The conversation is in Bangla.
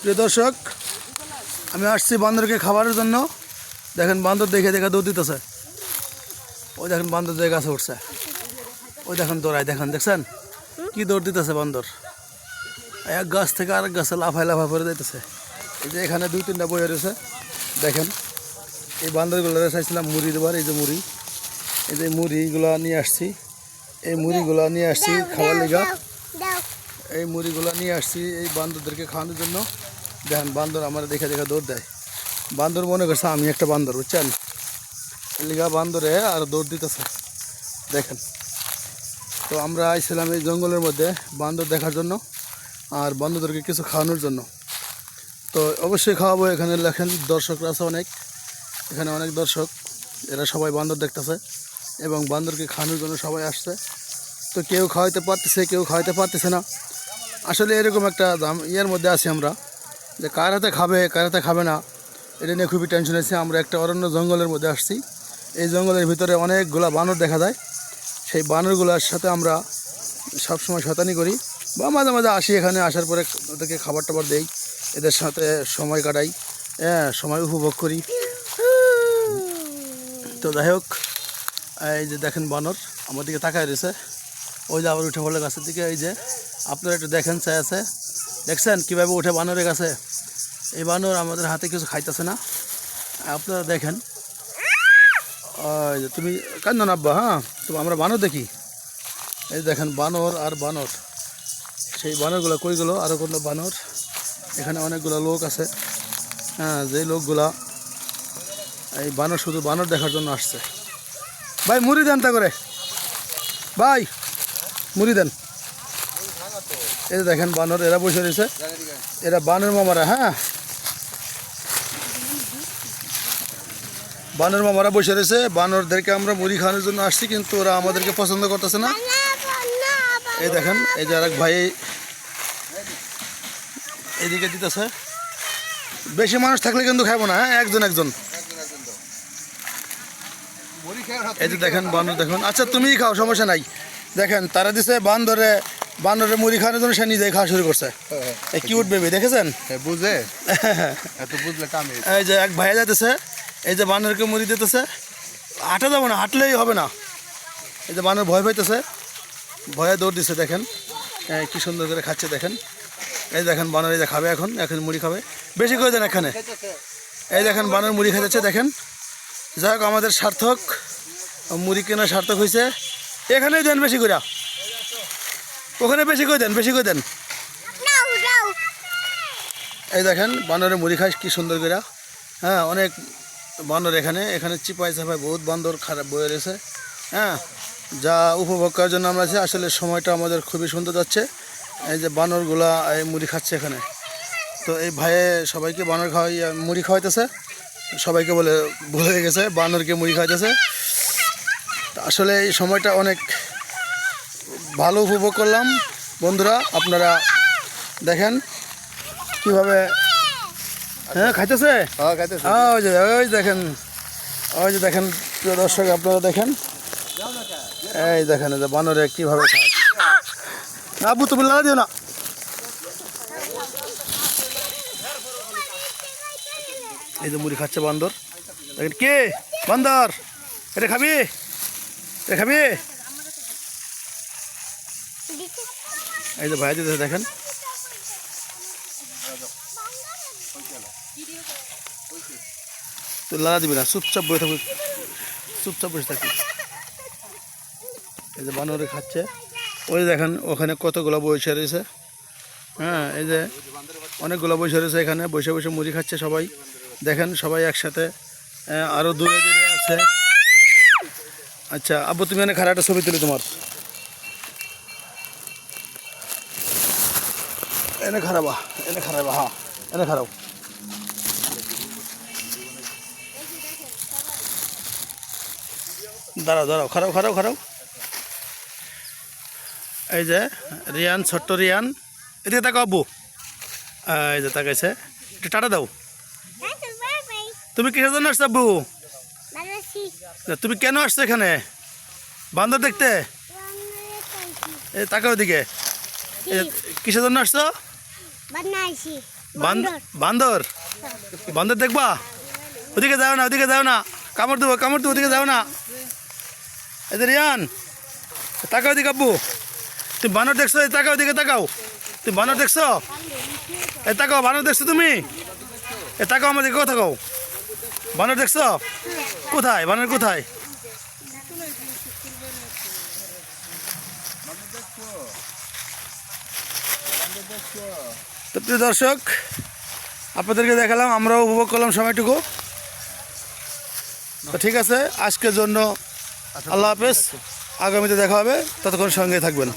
প্রিয় দর্শক, আমি আসছি বান্দরকে খাবারের জন্য। দেখেন বান্দর দেখে দেখে দৌড় দিতেছে। ওই দেখেন বান্দর যে গাছে উঠছে, ওই দেখেন দৌড়ায়, দেখেন দেখছেন কি দৌড় দিতেছে বান্দর। এক গাছ থেকে আরেক গাছে লাফায় লাফায় পরে যাইতেছে। এই যে এখানে 2-3টা বই রয়েছে, দেখেন এই বান্দরগুলো চাইছিলাম মুড়ি দেবার। এই যে মুড়ি, এই যে মুড়িগুলো নিয়ে আসছি, এই মুড়িগুলো নিয়ে আসছি খাবার লেগা। এই মুড়িগুলো নিয়ে আসছি এই বান্দরদেরকে খাওয়ানোর জন্য। দেখেন বান্দর আমার দেখে দেখে দৌড় দেয়। বান্দর মনে করছে আমি একটা বান্দর, বুঝছেন, লিগা বান্দরে আর দৌড় দিতেছে দেখেন। তো আমরা আইছিলাম এই জঙ্গলের মধ্যে বান্দর দেখার জন্য আর বান্দরদেরকে কিছু খাওয়ানোর জন্য। তো অবশ্যই খাওয়াবো। এখানে লেখেন দর্শকরা আছে অনেক, এখানে অনেক দর্শক, এরা সবাই বান্দর দেখতেছে এবং বান্দরকে খাওয়ানোর জন্য সবাই আসছে। তো কেউ খাওয়াইতে পারতেছে, কেউ খাওয়াইতে পারতেছে না। আসলে এরকম একটা ইয়ের মধ্যে আছি আমরা, যে কার হাতে খাবে কার হাতে খাবে না, এটা নিয়ে খুবই টেনশন আছে। আমরা একটা অরণ্য জঙ্গলের মধ্যে আসছি। এই জঙ্গলের ভিতরে অনেকগুলা বানর দেখা যায়। সেই বানরগুলোর সাথে আমরা সবসময় শয়তানি করি বা মাঝে মাঝে আসি। এখানে আসার পরে ওদেরকে খাবার টাবার দেই, এদের সাথে সময় কাটাই, হ্যাঁ সময় উপভোগ করি। তো যাই হোক, এই যে দেখেন বানর আমার দিকে তাকায় রয়েছে, ওই যে আবার উঠে পড়লো গাছের দিকে। এই যে আপনারা একটু দেখেন, চাই আছে, দেখছেন কীভাবে উঠে বানরের কাছে। এই বানর আমাদের হাতে কিছু খাইতেছে না, আপনারা দেখেন। ওই যে তুমি কান্দো না আব্বা, হ্যাঁ তো আমরা বানর দেখি। এই দেখেন বানর আর বানর, সেই বানরগুলো কই গেলো, আরও কোনো বানর। এখানে অনেকগুলো লোক আছে, হ্যাঁ যেই লোকগুলা এই বানর শুধু বানর দেখার জন্য আসছে। ভাই মুড়ি দেন তা করে, ভাই মুড়ি দেন। এই যে দেখেন বানর, এরা বসে রয়েছে, এরা বানর মামারা। হ্যাঁ বানর মামারা বসে রয়েছে। বানরদেরকে আমরা মুড়ি খাওয়ানোর জন্য আসছি, কিন্তু ওরা আমাদেরকে পছন্দ করতেছে না। এই দেখেন এই যে আরেক ভাই এদিকে দিতেছে। বেশি মানুষ থাকলে কিন্তু খাবো না, হ্যাঁ একজন একজন। এই যে দেখেন বানর, দেখুন। আচ্ছা তুমিই খাও, সমস্যা নাই। দেখেন তারা দিছে বানরে মুড়ি খাওয়ানোর জন্য, সে নিজেই খাওয়া শুরু করছে। এই কিউট বেবি দেখেছেন, বুঝে এত বুঝলে কামে। এই যে এক ভাইয়া যাইতেছে, এই যে বানরকে মুড়ি দিতেছে। হাঁটা যাবো না, হাঁটলেই হবে না। এই যে বানর ভয় পাইতেছে, ভয়ে দৌড় দিচ্ছে। দেখেন কি সুন্দর করে খাচ্ছে, দেখেন। এই দেখেন বানর এই যে খাবে, এখন মুড়ি খাবে। বেশি করে দেন এখানে। এই দেখেন বানর মুড়ি খাইতেছে, দেখেন। যাই হোক আমাদের সার্থক, মুড়ি কেনা সার্থক হয়েছে। এখানেই দেন বেশি করে, ওখানে বেশি করে দেন, বেশি করে দেন। এই দেখেন বানরে মুড়ি খায় কি সুন্দর করে। হ্যাঁ অনেক বানর এখানে চিপাই চাপাই বহুত বান্দর খারাপ বয়ে রয়েছে। হ্যাঁ যা উপভোগ করার জন্য আমরা আছি। আসলে সময়টা আমাদের খুবই সুন্দর যাচ্ছে। এই যে বানরগুলা এই মুড়ি খাচ্ছে এখানে। তো এই ভাইয়ে সবাইকে বানর মুড়ি খাওয়াইতেছে, সবাইকে বলে গেছে বানরকে মুড়ি খাওয়াইতেছে। আসলে এই সময়টা অনেক ভালো উপভোগ করলাম বন্ধুরা। আপনারা দেখেন কিভাবে হ্যাঁ খাইতেছে। ওই দেখেন, ওই যে দেখেন প্রিয় দর্শক, আপনারা দেখেন। এই দেখেন যে বানরে কিভাবে খায়। আবু তুমি লাগা দিও না। এই যে মুড়ি খাচ্ছে বান্দর, দেখেন। কে বান্দর, এটা খাবি, এটা খাবি। এই যে ভাই দিতেছে, দেখেন। তো লাগা দিবি না, চুপচাপ বসে থাকবি, চুপচাপ বসে থাকবি। এই যে বানরে খাচ্ছে। ওই দেখেন ওখানে কতগুলো বসে রয়েছে। হ্যাঁ এই যে অনেকগুলো বসে রয়েছে এখানে, বসে বসে মুড়ি খাচ্ছে সবাই। দেখেন সবাই একসাথে, আরও দূরে দূরে আছে। আচ্ছা আব্বু তুমি এনে খারাপ একটা ছবি তুলি তোমার। এনে খারাপা, হ্যাঁ এনে খারাপ। দাঁড়াও খারাপ। এই যে রিয়ান, ছোট্ট রিয়ান, এদিকে তাকাও আব্বু। এই যে তাকাইছে, একটু টাটা দাও। তুমি কিসের জন্য আসছো আব্বু? তুমি কেন আসছো এখানে বান্দর দেখতে? এই তাকাও দিকে, কিসের জন্য আসছো? বান্দর বান্দর দেখবা? ওদিকে যাও না, ওদিকে যাও না, কামড় দেবো, ওদিকে যাও না। এদের রিয়ান তাকাও দিকে আব্বু, তুমি বানর দেখছো? এই তাকাও, দিকে তাকাও, তুমি বানর দেখছো? এ তাকাও, বানর দেখছো তুমি? এ তাকাও, আমার দিকে তাকাও, বানর দেখছো? কোথায় বানর, কোথায়? তো প্রিয় দর্শক, আপনাদেরকে দেখালাম, আমরাও উপভোগ করলাম সময়টুকু। তো ঠিক আছে, আজকের জন্য আল্লাহ হাফেজ, আগামীতে দেখা হবে, ততক্ষণ সঙ্গে থাকবেন।